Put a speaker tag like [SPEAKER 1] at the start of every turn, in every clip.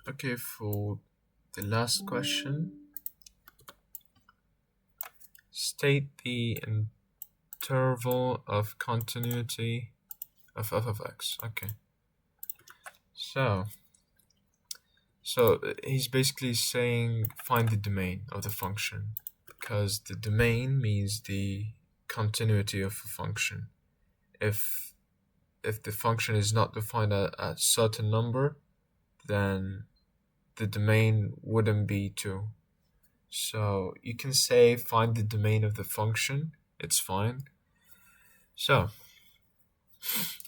[SPEAKER 1] Okay, for the last question, state the interval of continuity of f of x. Okay, so he's basically saying find the domain of the function, because the domain means the continuity of a function. If the function is not defined at a certain number, then the domain wouldn't be 2. So you can say find the domain of the function, it's fine. So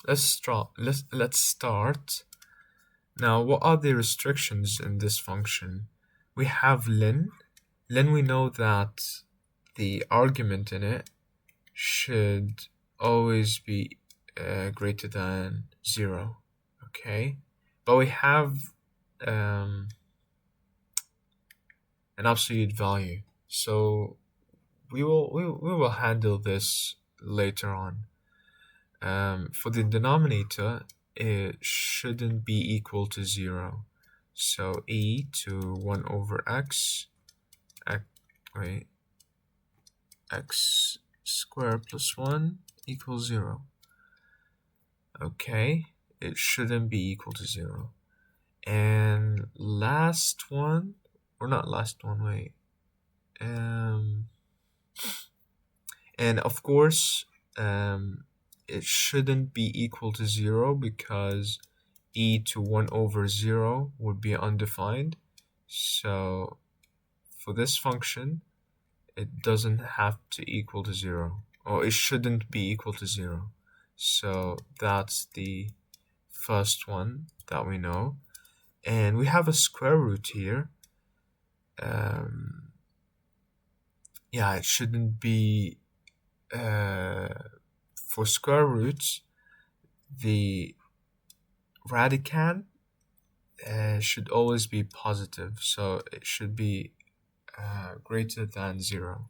[SPEAKER 1] let's start. Now, what are the restrictions in this function? We have len. Len, we know that the argument in it should always be greater than 0. Okay, but we have an absolute value, so we will handle this later on. For the denominator, it shouldn't be equal to 0. So e to 1 over x, x squared plus 1 equals 0. Okay, it shouldn't be equal to 0. And last one, or not last one, wait. And of course, it shouldn't be equal to 0 because e to 1 over 0 would be undefined. So for this function, it doesn't have to equal to 0, or it shouldn't be equal to 0. So that's the first one that we know. And we have a square root here. Yeah, it shouldn't be, for square roots, the radicand should always be positive, so it should be greater than 0.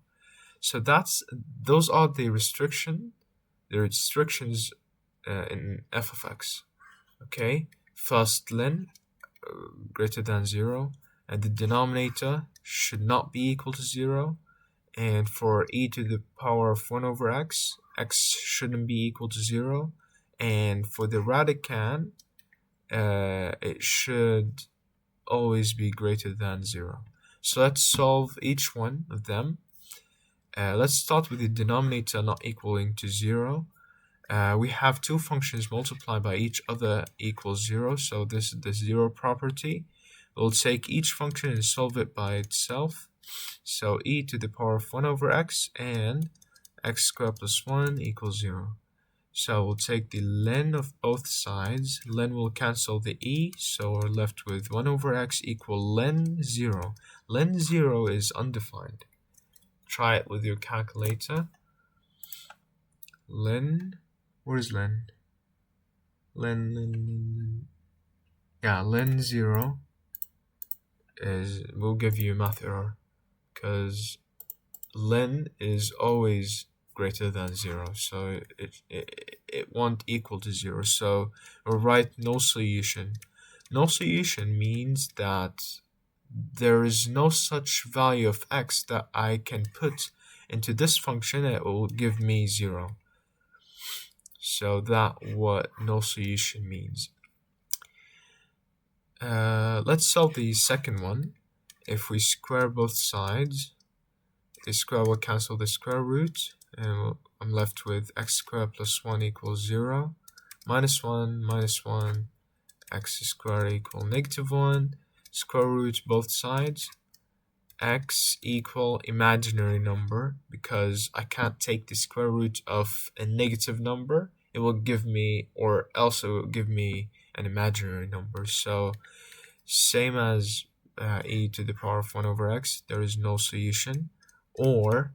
[SPEAKER 1] So those are the restrictions in f of x. Okay, first len greater than 0, and the denominator should not be equal to 0. And for e to the power of 1 over x, x shouldn't be equal to 0. And for the radicand, it should always be greater than 0. So let's solve each one of them. Let's start with the denominator not equaling to 0. We have two functions multiplied by each other equals 0, so this is the 0 property. We'll take each function and solve it by itself. So e to the power of 1 over x and x squared plus 1 equals 0. So we'll take the len of both sides. Len will cancel the e, so we're left with 1 over x equal len 0. Len 0 is undefined. Try it with your calculator. Len, where's len? Len. Yeah, len 0 will give you a math error, because len is always greater than 0, so it won't equal to 0. So we'll write no solution. No solution means that there is no such value of x that I can put into this function that will give me 0. So that's what no solution means. Let's solve the second one. If we square both sides, the square will cancel the square root, and I'm left with x squared plus 1 equals 0, minus 1, x squared equal negative 1, square root both sides, x equal imaginary number, because I can't take the square root of a negative number. It will give me, or else it will give me an imaginary number. So same as e to the power of 1 over x, there is no solution, or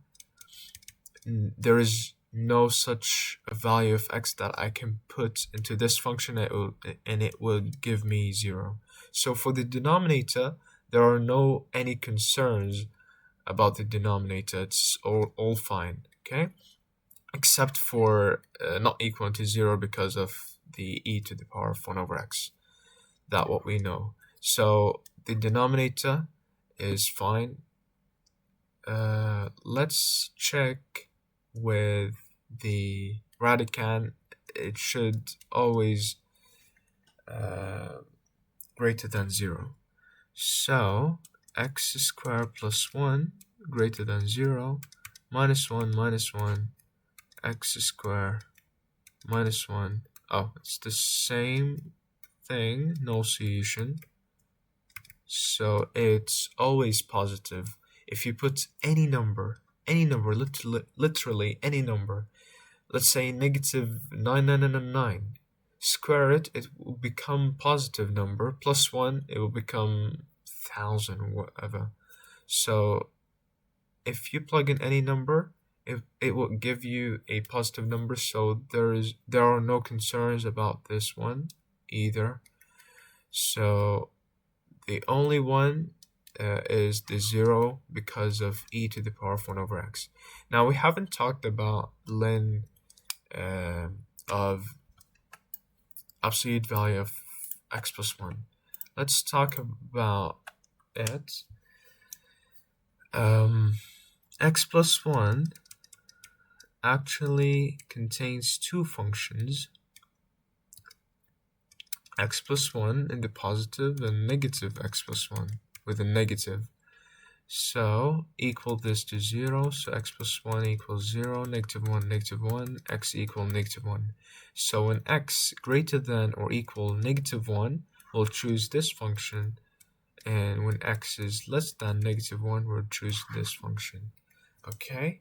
[SPEAKER 1] there is no such value of x that I can put into this function and it will give me 0. So for the denominator, there are no any concerns about the denominator. It's all fine, okay? Except for not equal to 0 because of the e to the power of 1 over x. That's what we know. So the denominator is fine. Let's check with the radicand. It should always greater than 0. So x squared plus 1 greater than 0, minus 1 minus 1, x squared minus 1. Oh, it's the same thing, no solution. So it's always positive. If you put any number, literally any number, let's say negative 9999, square it, it will become positive number, plus 1, it will become 1000 or whatever. So if you plug in any number, it will give you a positive number, so there are no concerns about this one either. So the only one is the 0 because of e to the power of 1 over x. Now we haven't talked about len of absolute value of x plus 1. Let's talk about it. X plus 1 actually contains two functions, x plus 1 in the positive and negative x plus 1 with a negative. So equal this to 0, so x plus 1 equals 0, negative 1, x equal negative 1. So when x greater than or equal negative 1, we'll choose this function, and when x is less than negative 1, we'll choose this function. Okay,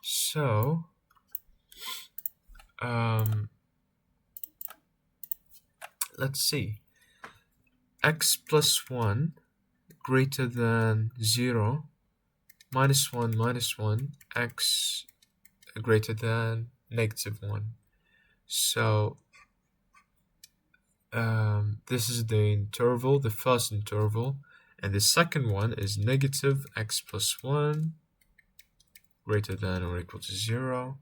[SPEAKER 1] so let's see. X plus 1 greater than 0, minus 1, x greater than negative 1. So this is the interval, the first interval, and the second one is negative x plus 1 greater than or equal to 0.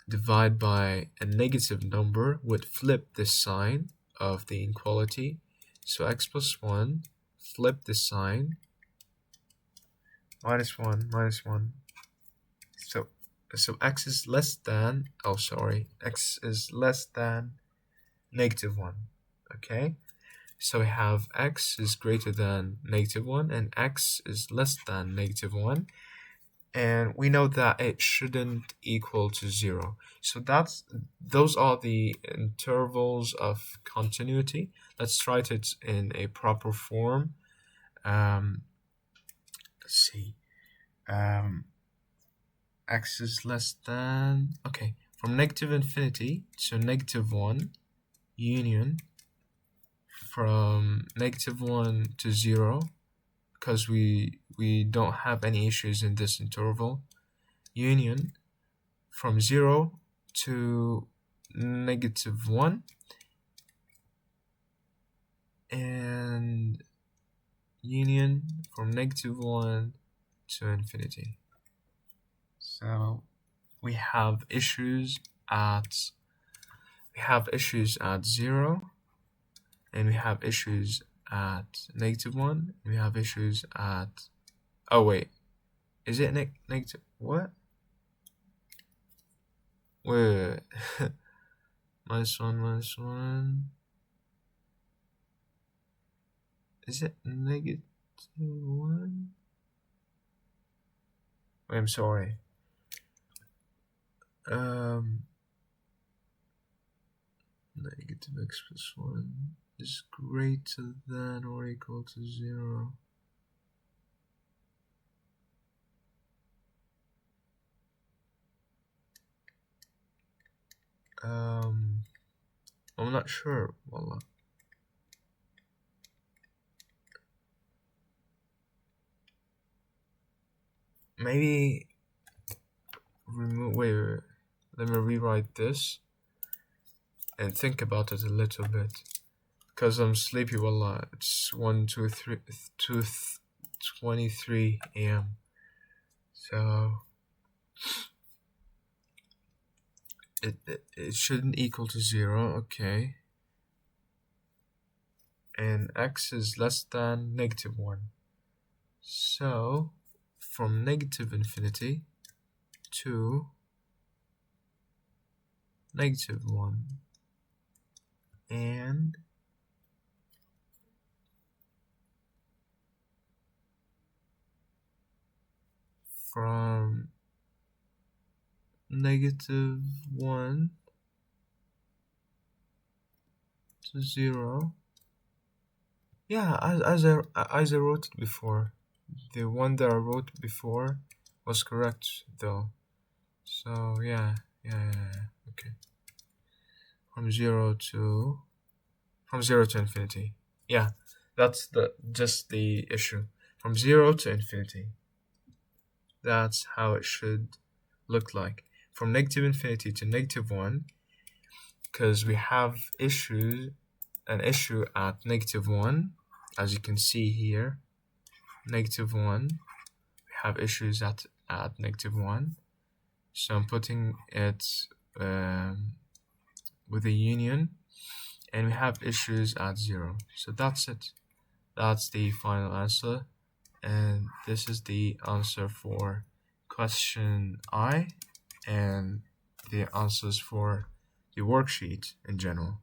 [SPEAKER 1] Divide by a negative number would flip the sign of the inequality. So x plus 1, flip the sign, minus 1. So x is less than, x is less than negative 1. Okay, so we have x is greater than negative 1 and x is less than negative 1. And we know that it shouldn't equal to 0. So those are the intervals of continuity. Let's write it in a proper form. Let's see. X is less than, okay, from negative infinity to negative 1, union from negative 1 to 0, because we don't have any issues in this interval, union from 0 to negative 1, and union from negative 1 to infinity. So we have issues at 0, and we have issues at negative 1, and we have issues at, oh wait, is it negative, what? Wait. minus 1. Is it negative 1? Wait, I'm sorry. Negative x plus 1 is greater than or equal to 0. I'm not sure. Wallah. Maybe remove. Wait. Let me rewrite this and think about it a little bit, because I'm sleepy. Wallah, it's 2:23 a.m. So it shouldn't equal to 0. Okay. and x is less than -1. So from -infinity to -1, and from -1 to 0. Yeah, as I wrote it before. The one that I wrote before was correct though. So yeah. Okay. From 0 to infinity. Yeah, that's just the issue. From 0 to infinity. That's how it should look like. From -infinity to -1, because we have an issue at -1, as you can see here. -1. We have issues at -1. So I'm putting it with a union, and we have issues at 0. So that's it. That's the final answer, and this is the answer for question I and the answers for the worksheet in general.